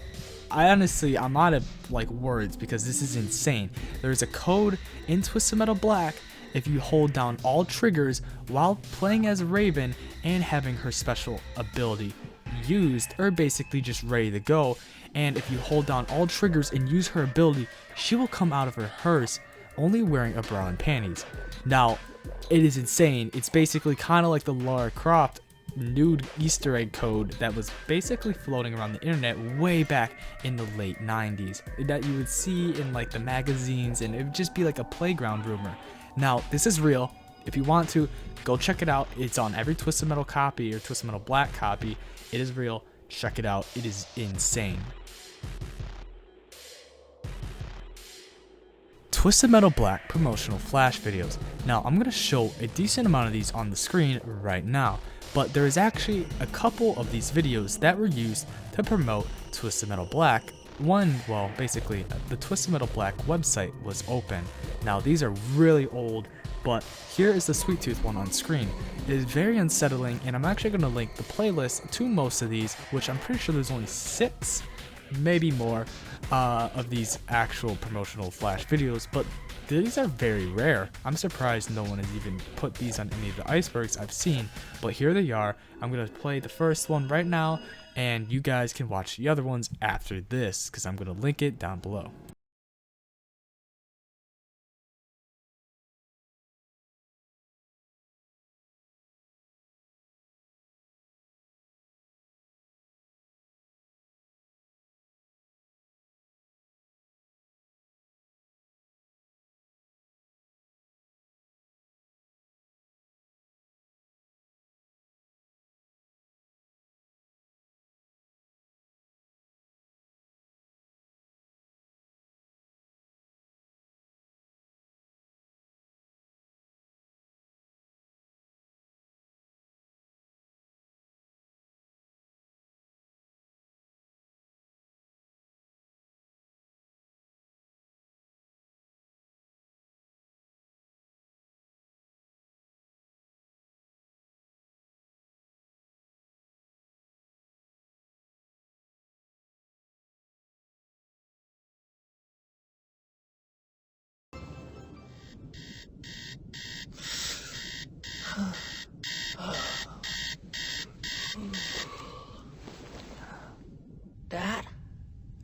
out of like words because this is insane. There's a code in Twisted Metal Black if you hold down all triggers while playing as Raven and having her special ability used, or basically just ready to go. And if you hold down all triggers and use her ability, she will come out of her hearse only wearing a bra and panties. Now, it is insane. It's basically kind of like the Lara Croft nude Easter egg code that was basically floating around the internet way back in the late 90s that you would see in like the magazines, and it would just be like a playground rumor. Now, this is real. If you want to, go check it out. It's on every Twisted Metal copy or Twisted Metal Black copy. It is real. Check it out. It is insane. Twisted Metal Black promotional flash videos. Now, I'm going to show a decent amount of these on the screen right now, but there is actually a couple of these videos that were used to promote Twisted Metal Black. One, well, basically, the Twisted Metal Black website was open. Now, these are really old, but here is the Sweet Tooth one on screen. It is very unsettling, and I'm actually going to link the playlist to most of these, which I'm pretty sure there's only 6, maybe more, of these actual promotional flash videos, but these are very rare. I'm surprised no one has even put these on any of the icebergs I've seen, but here they are. I'm going to play the first one right now, and you guys can watch the other ones after this, because I'm going to link it down below.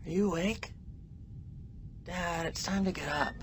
Are you awake? Dad, it's time to get up.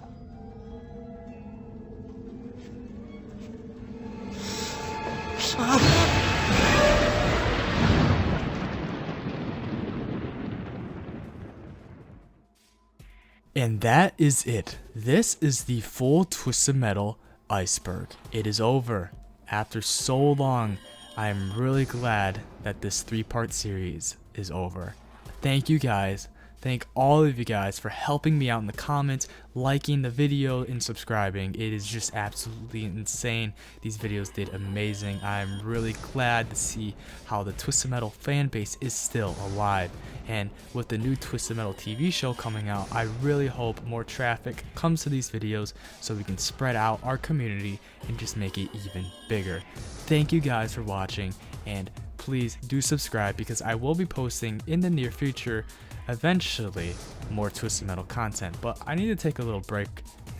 And that is it. This is the full Twisted Metal Iceberg. It is over. After so long, I am really glad that this 3-part series is over. Thank you guys. Thank all of you guys for helping me out in the comments, liking the video, and subscribing. It is just absolutely insane. These videos did amazing. I'm really glad to see how the Twisted Metal fan base is still alive. And with the new Twisted Metal TV show coming out, I really hope more traffic comes to these videos so we can spread out our community and just make it even bigger. Thank you guys for watching, and please do subscribe because I will be posting in the near future eventually more Twisted Metal content, but I need to take a little break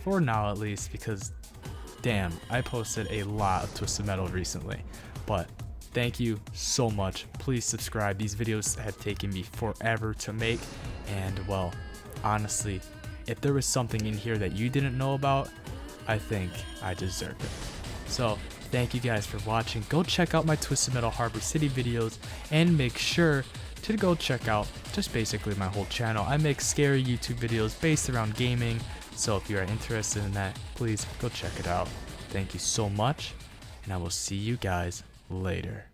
for now at least because damn, I posted a lot of Twisted Metal recently. But thank you so much. Please subscribe. These videos have taken me forever to make, and well, honestly, if there was something in here that you didn't know about, I think I deserve it. So thank you guys for watching. Go check out my Twisted Metal Harbor City videos, and make sure to go check out just basically my whole channel. I make scary YouTube videos based around gaming, so if you are interested in that, please go check it out. Thank you so much, and I will see you guys later.